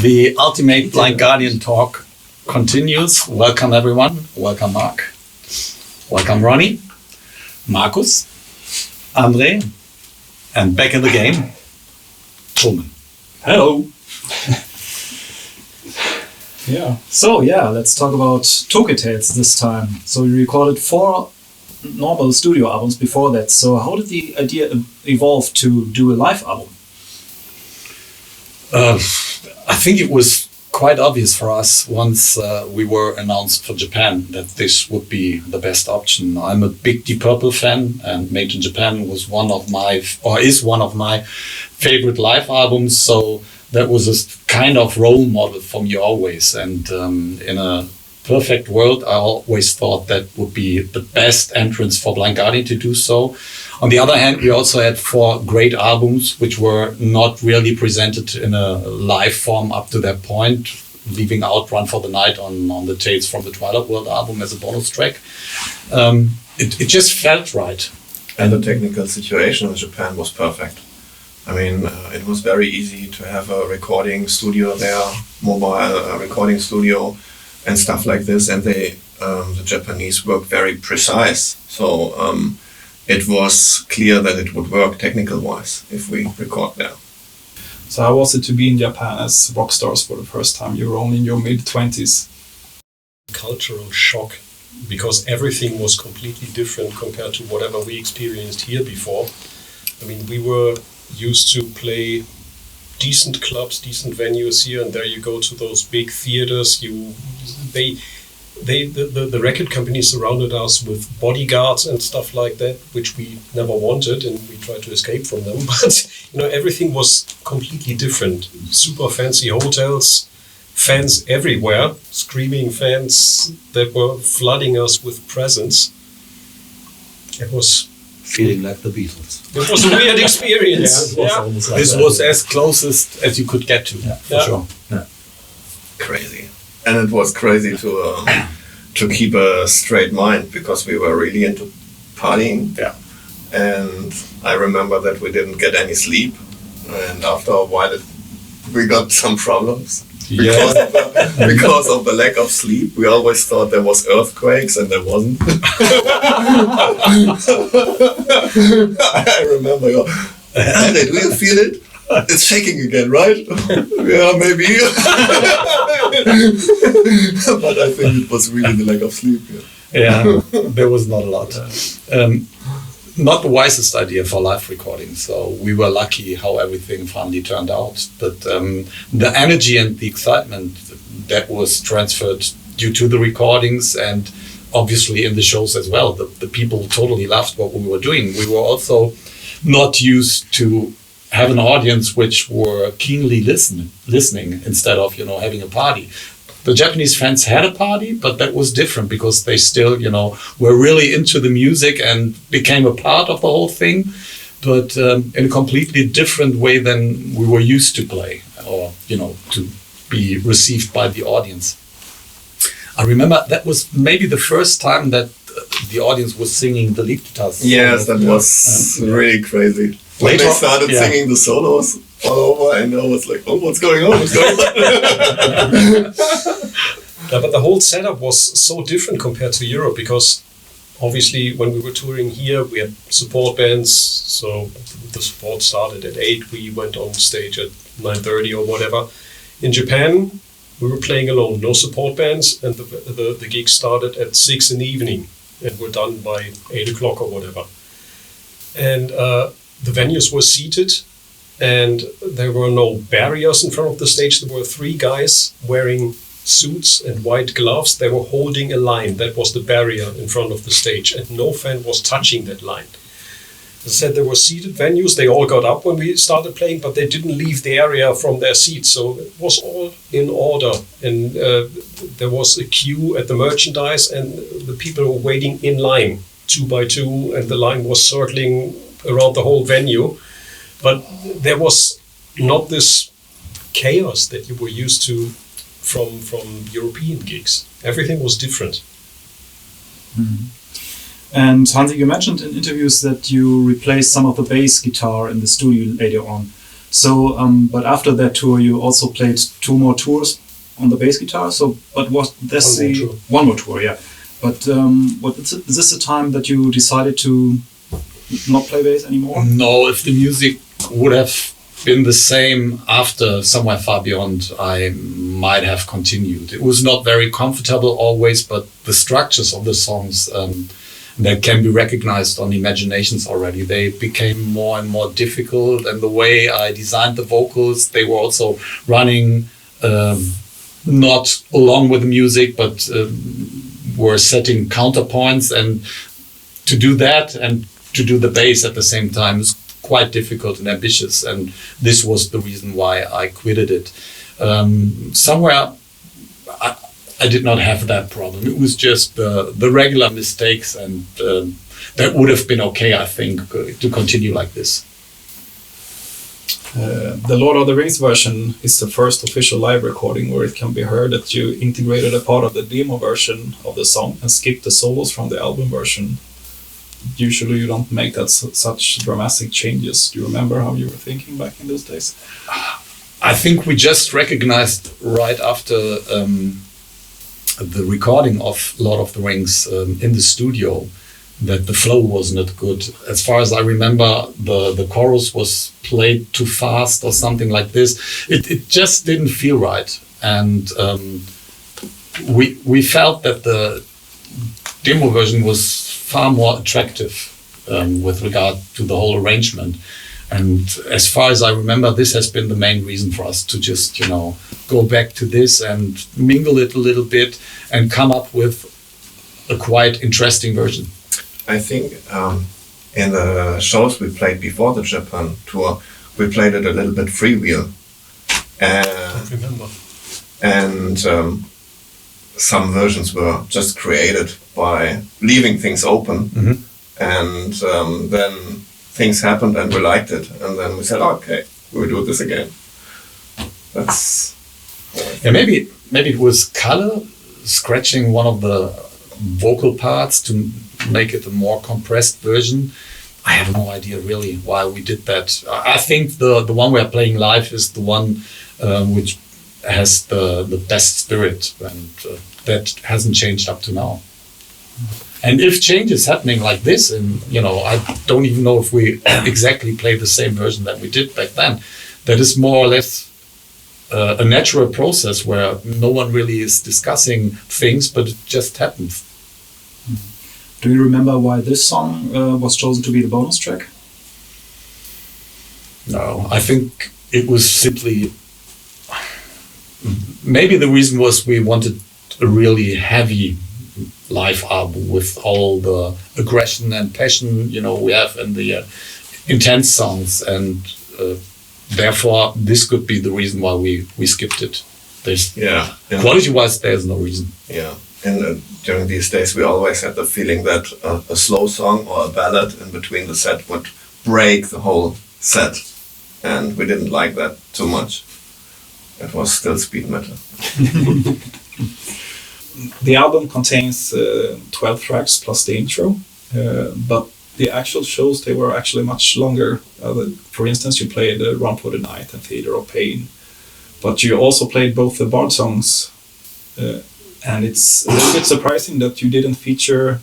The Ultimate Blind Guardian talk continues. Welcome everyone. Welcome Mark. Welcome Ronnie, Markus, Andre, and back in the game, Truman. Hello. Let's talk about Tokyo Tales this time. So we recorded 4 normal studio albums before that. So how did the idea evolve to do a live album? I think it was quite obvious for us once we were announced for Japan that this would be the best option. I'm a big Deep Purple fan, and Made in Japan was is one of my favorite live albums. So that was a kind of role model for me always. And in a perfect world, I always thought that would be the best entrance for Blind Guardian to do so. On the other hand, we also had 4 great albums, which were not really presented in a live form up to that point, leaving out Run for the Night on the Tales from the Twilight World album as a bonus track. It just felt right. And the technical situation in Japan was perfect. I mean, it was very easy to have a recording studio there, mobile recording studio and stuff like this. And the Japanese work very precise. So it was clear that it would work technical-wise if we record there. So how was it to be in Japan as rock stars for the first time? You were only in your mid-20s. Cultural shock, because everything was completely different compared to whatever we experienced here before. I mean, we were used to play decent clubs, decent venues here, and there you go to those big theaters. The record company surrounded us with bodyguards and stuff like that, which we never wanted, and we tried to escape from them. But everything was completely different. Super fancy hotels, fans everywhere, screaming fans that were flooding us with presents. It was Feeling like the Beatles. It was a weird experience. This was as closest as you could get to, for sure. Yeah. Crazy. And it was crazy to keep a straight mind, because we were really into partying. Yeah. And I remember that we didn't get any sleep. And after a while, we got some problems. Because of the lack of sleep. We always thought there was earthquakes, and there wasn't. I remember, Andy, do you feel it? It's shaking again, right? Yeah, maybe. But I think it was really the lack of sleep. Yeah, there was not a lot. Not the wisest idea for live recording. So we were lucky how everything finally turned out. But the energy and the excitement that was transferred due to the recordings, and obviously in the shows as well, the people totally loved what we were doing. We were also not used to have an audience which were keenly listening instead of having a party. The Japanese fans had a party, but that was different because they still, were really into the music and became a part of the whole thing, but in a completely different way than we were used to play or, to be received by the audience. I remember that was maybe the first time that the audience was singing the lead guitars. Yes, that was really crazy. When they started singing the solos all over, and I was like, oh, what's going on? But the whole setup was so different compared to Europe, because obviously when we were touring here, we had support bands. So the support started at 8. We went on stage at 9:30 or whatever. In Japan, we were playing alone, no support bands, and the gig started at 6 in the evening and were done by 8 o'clock or whatever. And the venues were seated, and there were no barriers in front of the stage. There were 3 guys wearing suits and white gloves. They were holding a line. That was the barrier in front of the stage, and no fan was touching that line. As I said, there were seated venues. They all got up when we started playing, but they didn't leave the area from their seats. So it was all in order. And there was a queue at the merchandise, and the people were waiting in line, 2 by 2, and the line was circling around the whole venue. But there was not this chaos that you were used to from European gigs. Everything was different. Mm-hmm. And Hansi, you mentioned in interviews that you replaced some of the bass guitar in the studio later on. So, but after that tour, you also played 2 more tours on the bass guitar. So, but was this one more tour? Yeah. But is this the time that you decided to not play bass anymore? No, if the music would have been the same after Somewhere Far Beyond, I might have continued. It was not very comfortable always, but the structures of the songs that can be recognized on Imaginations already, they became more and more difficult. And the way I designed the vocals, they were also running not along with the music, but were setting counterpoints. And to do that and to do the bass at the same time is quite difficult and ambitious, and this was the reason why I quitted it. Somewhere I did not have that problem. It was just the regular mistakes, and that would have been okay, I think, to continue like this. The Lord of the Rings version is the first official live recording where it can be heard that you integrated a part of the demo version of the song and skipped the solos from the album version. Usually you don't make that such dramatic changes. Do you remember how you were thinking back in those days? I think we just recognized right after the recording of Lord of the Rings in the studio that the flow was not good. As far as I remember, the chorus was played too fast or something like this. It just didn't feel right. And we felt that the demo version was far more attractive with regard to the whole arrangement. And as far as I remember, this has been the main reason for us to just, go back to this and mingle it a little bit and come up with a quite interesting version. I think in the shows we played before the Japan tour, we played it a little bit freewheel. I remember. And some versions were just created by leaving things open. Mm-hmm. And then things happened and we liked it. And then we said, okay, we'll do this again. That's... Yeah, maybe it was Kalle scratching one of the vocal parts to make it a more compressed version. I have no idea really why we did that. I think the one we are playing live is the one which has the best spirit, and that hasn't changed up to now. And if change is happening like this, and I don't even know if we exactly play the same version that we did back then, that is more or less a natural process where no one really is discussing things, but it just happens. Do you remember why this song was chosen to be the bonus track? No, I think it was simply... Maybe the reason was we wanted a really heavy live album with all the aggression and passion, we have in the intense songs, and therefore this could be the reason why we skipped it. Quality-wise, there's no reason. Yeah. And during these days, we always had the feeling that a slow song or a ballad in between the set would break the whole set. And we didn't like that too much. It was still speed metal. The album contains 12 tracks plus the intro, but the actual shows, they were actually much longer. For instance, you played Run for the Night and Theater of Pain, but you also played both the Bard songs. And it's a little bit surprising that you didn't feature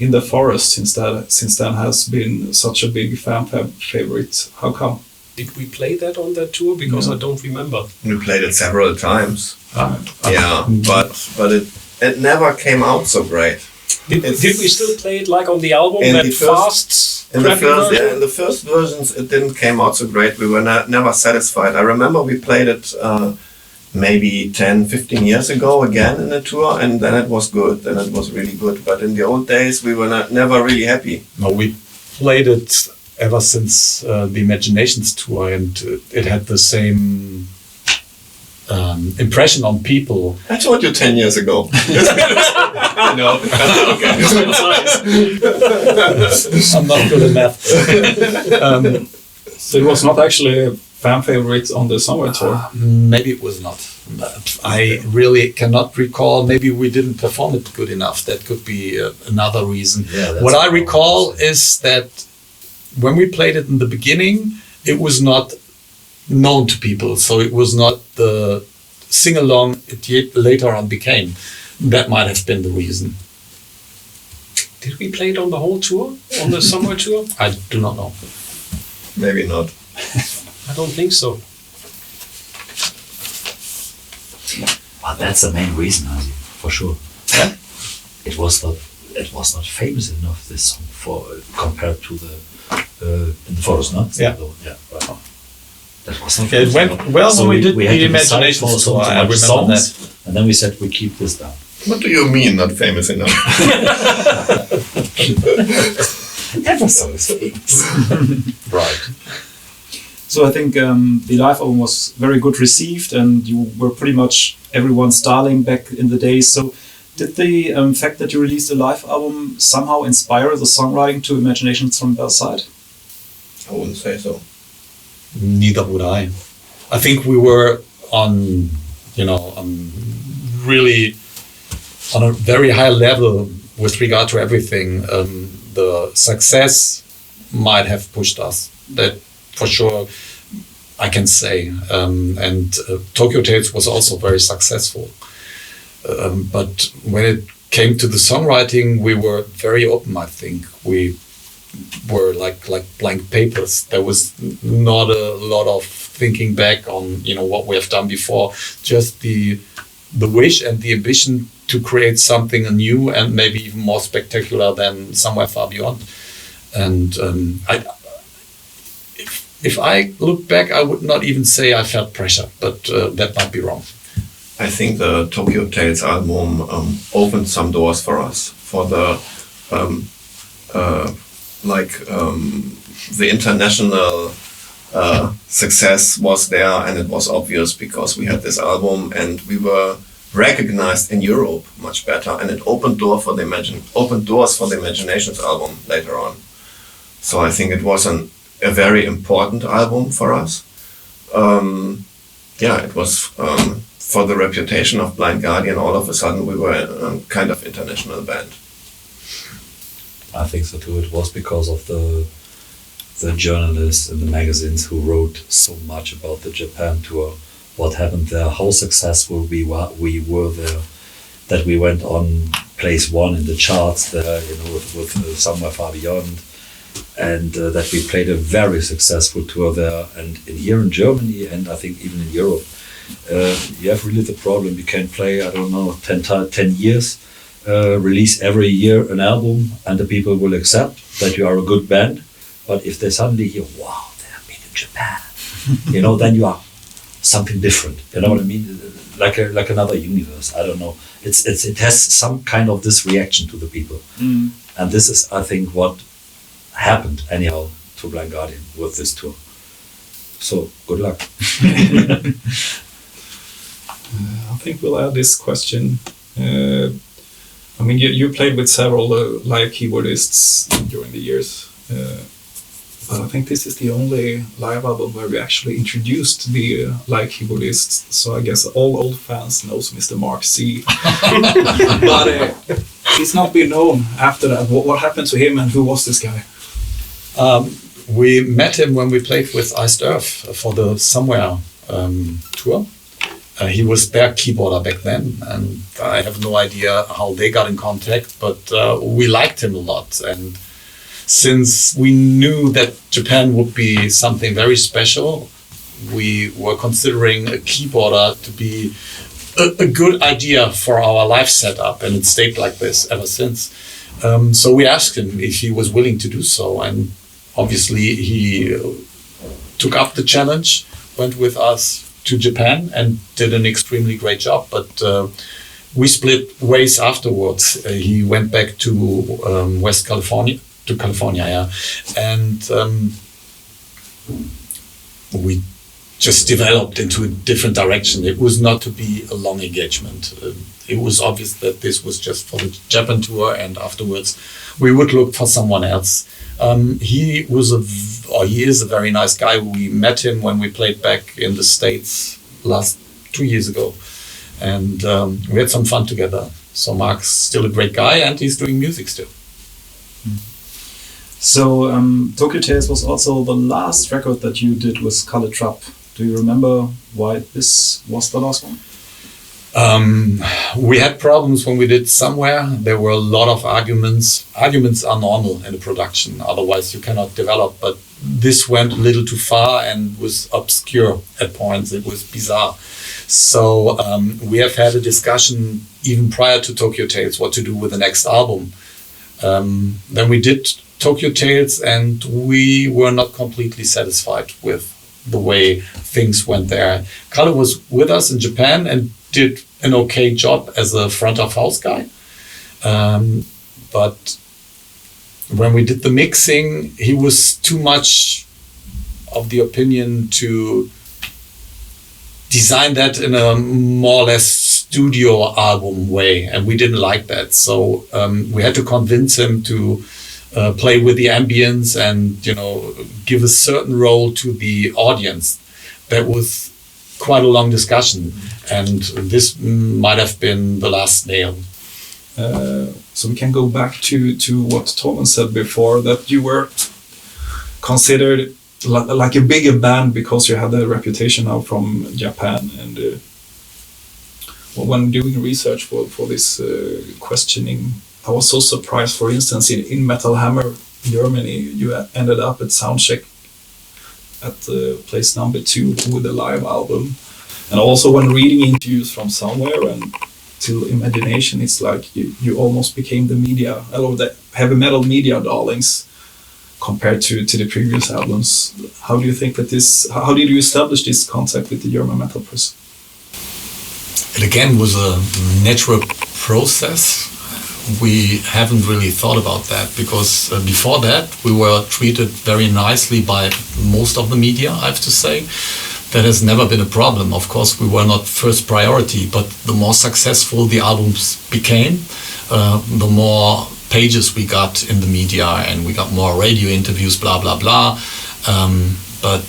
In the Forest, since that has been such a big fan favorite. How come? Did we play that on that tour? Because I don't remember. We played it several times. Yeah, but it never came out so great. Did we still play it like on the album? In that the fast, in the first versions, it didn't came out so great. We were never satisfied. I remember we played it maybe 10, 15 years ago again in a tour, and then it was good. Then it was really good. But in the old days, we were never really happy. No, we played it ever since the Imaginations tour, and it had the same impression on people. I told you 10 years ago. I know. Okay. I'm not good at math. So it was not actually a fan favorite on the summer tour? Maybe it was not. I really cannot recall. Maybe we didn't perform it good enough. That could be another reason. Yeah, what I recall is that when we played it in the beginning, it was not known to people. So it was not the sing-along it later on became. That might have been the reason. Did we play it on the whole tour, on the summer tour? I do not know. Maybe not. I don't think so. Well, that's the main reason, Hasi, for sure. Yeah? It was not famous enough, this song, for compared to the in the photos, no? Yeah. Yeah. Right. That was not Okay, it famous went enough. well when we did had the to decide Imagination for so tour, I much remember songs, that. and then we said we keep this down. What do you mean not famous enough? Every song is famous. Right. So I think the live album was very good received, and you were pretty much everyone's darling back in the days. So did the fact that you released a live album somehow inspire the songwriting to Imaginations from Versailles? I wouldn't say so. Neither would I. I think we were on, really on a very high level with regard to everything. The success might have pushed us. That for sure, I can say. And Tokyo Tales was also very successful. But when it came to the songwriting, we were very open, I think. We were like blank papers. There was not a lot of thinking back on what we have done before. Just the wish and the ambition to create something new and maybe even more spectacular than Somewhere Far Beyond. And if I look back, I would not even say I felt pressure, but that might be wrong. I think the Tokyo Tales album opened some doors for us. For the the international success was there, and it was obvious because we had this album and we were recognized in Europe much better, and it opened doors for the Imaginations album later on. So I think it was a very important album for us. It was for the reputation of Blind Guardian. All of a sudden, we were a kind of international band. I think so too. It was because of the journalists and the magazines who wrote so much about the Japan tour, what happened there, how successful we were there, that we went on place 1 in the charts there, with Somewhere Far Beyond, and that we played a very successful tour there. And here in Germany, and I think even in Europe, you have really the problem. You can play, 10 years, release every year an album, and the people will accept that you are a good band. But if they suddenly hear, wow, they have been in Japan, then you are something different. You know what I mean? Like another universe. I don't know. It has some kind of this reaction to the people, and this is, I think, what happened anyhow to Blind Guardian with this tour. So good luck. I think we'll add this question. You played with several live keyboardists during the years, but I think this is the only live album where we actually introduced the live keyboardist. So I guess all old fans knows Mr. Mark C. But he's not been known after that. What happened to him, and who was this guy? We met him when we played with Iced Earth for the Somewhere tour. He was their keyboarder back then, and I have no idea how they got in contact, but we liked him a lot. And since we knew that Japan would be something very special, we were considering a keyboarder to be a good idea for our live setup, and it stayed like this ever since. So we asked him if he was willing to do so, and obviously he took up the challenge, went with us to Japan and did an extremely great job. But we split ways afterwards. He went back to California, and we just developed into a different direction. It was not to be a long engagement. It was obvious that this was just for the Japan tour, and afterwards we would look for someone else. He is a very nice guy. We met him when we played back in the States 2 years ago, and we had some fun together. So Mark's still a great guy, and he's doing music still. So Tokyo Tales was also the last record that you did with Kalle Trapp Do you remember why this was the last one? We had problems when we did Somewhere. There were a lot of arguments. Arguments are normal in a production, otherwise you cannot develop. But this went a little too far and was obscure at points. It was bizarre. So we have had a discussion even prior to Tokyo Tales what to do with the next album. Then we did Tokyo Tales and we were not completely satisfied with the way things went there. Kalle was with us in Japan and did an okay job as a front of house guy. But when we did the mixing, he was too much of the opinion to design that in a more or less studio album way, and we didn't like that. So we had to convince him to play with the ambience and, you know, give a certain role to the audience. That was quite a long discussion, and this might have been the last nail. So we can go back to what Torben said before, that you were considered like a bigger band because you had a reputation now from Japan. And when doing research for this questioning, I was so surprised. For instance, in Metal Hammer Germany, you ended up at soundcheck at place number 2 with a live album. And also when reading interviews from Somewhere and till Imagination, it's like you almost became the media, or the heavy metal media darlings compared to the previous albums. How do you think that how did you establish this contact with the German metal press? It again was a natural process. We haven't really thought about that because before that we were treated very nicely by most of the media, I have to say. That has never been a problem. Of course, we were not first priority, but the more successful the albums became, the more pages we got in the media and we got more radio interviews, blah, blah, blah. But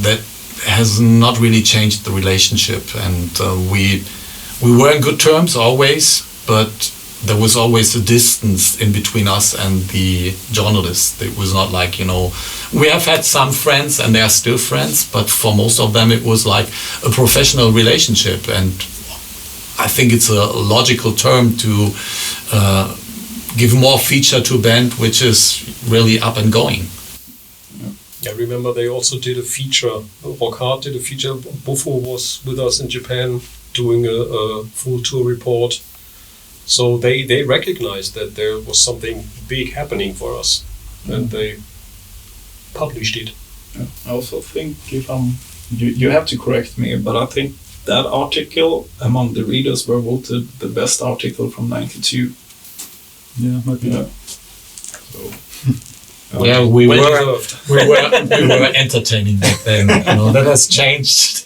that has not really changed the relationship. And we were in good terms always, but there was always a distance in between us and the journalists. It was not like, you know, we have had some friends and they are still friends, but for most of them it was like a professional relationship. And I think it's a logical term to give more feature to a band which is really up and going. I remember they also did a feature, Rock Hard did a feature, Buffo was with us in Japan doing a full tour report. So they recognized that there was something big happening for us, and they published it. Yeah. I also think, if you have to correct me, but I think that article among the readers were voted the best article from '92. Yeah, might be. Yeah. So. Yeah, we were entertaining back then. You know, that has changed.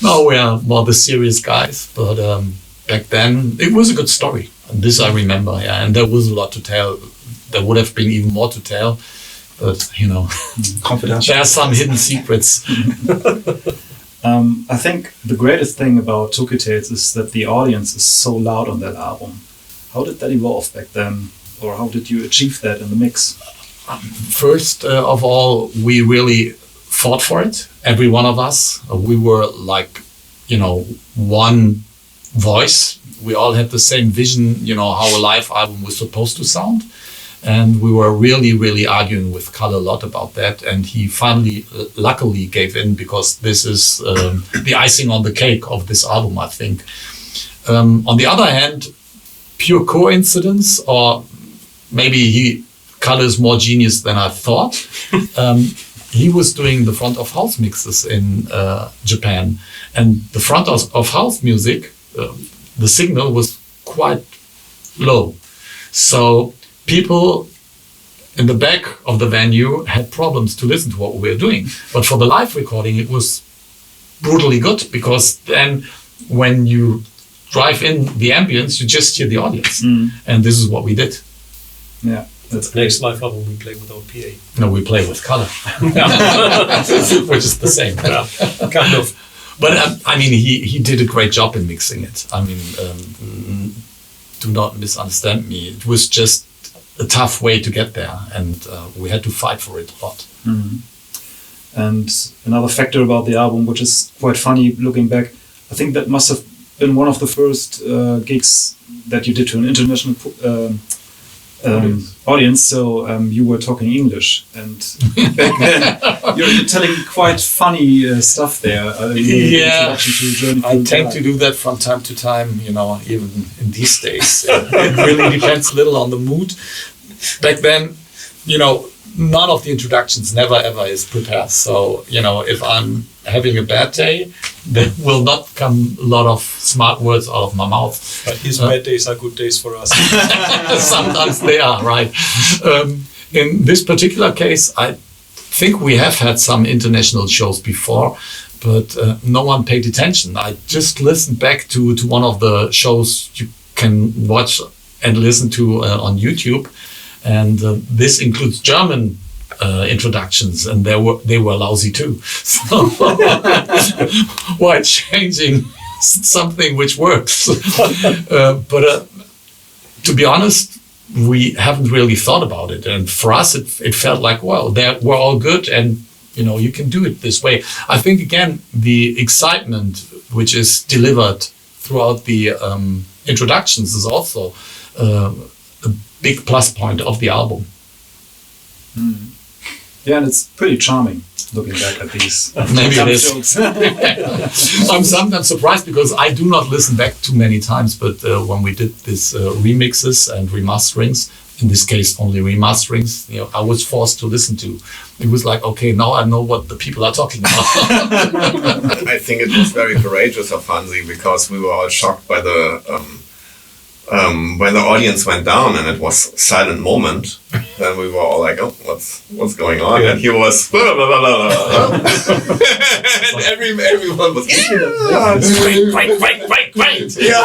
Now we are more the serious guys, but. Back then, it was a good story. And this I remember, yeah. And there was a lot to tell. There would have been even more to tell, but you know, confidential. There are some hidden secrets. I think the greatest thing about Tokyo Tales is that the audience is so loud on that album. How did that evolve back then, or how did you achieve that in the mix? First of all, we really fought for it. Every one of us. We were like, you know, one voice. We all had the same vision, you know, how a live album was supposed to sound. And we were really, really arguing with Kalle a lot about that. And he finally, luckily, gave in because this is the icing on the cake of this album, I think. On the other hand, pure coincidence, or maybe Kalle is more genius than I thought. He was doing the front of house mixes in Japan. And the front of house music, the signal was quite low. So people in the back of the venue had problems to listen to what we were doing. But for the live recording, it was brutally good because then when you drive in the ambience, you just hear the audience. And this is what we did. Yeah. That's the next live album we play without PA. No, we play with Kalle. Which is the same. Yeah, kind of. But I mean, he did a great job in mixing it. I mean, do not misunderstand me. It was just a tough way to get there, and we had to fight for it a lot. And another factor about the album, which is quite funny looking back, I think that must have been one of the first gigs that you did to an international audience. So you were talking English, and back then you're telling quite funny stuff there. Yeah, to I tend to do that from time to time. Even in these days, it really depends a little on the mood. Back then, none of the introductions never ever is prepared. So, if I'm having a bad day, there will not come a lot of smart words out of my mouth. But his bad days are good days for us. Sometimes they are, right? In this particular case, I think we have had some international shows before, but no one paid attention. I just listened back to one of the shows you can watch and listen to on YouTube. And this includes German introductions, and they were lousy too. So why changing something which works? But to be honest, we haven't really thought about it. And for us, it felt like, well, we're all good, and you can do it this way. I think again, the excitement which is delivered throughout the introductions is also a big plus point of the album. Mm. Yeah, and it's pretty charming looking back at these. Maybe it is. I'm sometimes surprised because I do not listen back too many times, but when we did these remixes and remasterings, in this case only remasterings, I was forced to listen to. It was like, okay, now I know what the people are talking about. I think it was very courageous of Hansi, because we were all shocked by when the audience went down and it was silent moment. Then we were all like, oh, what's going on? Yeah. And he was blah, blah, blah, blah, blah. And everyone was great. Yeah.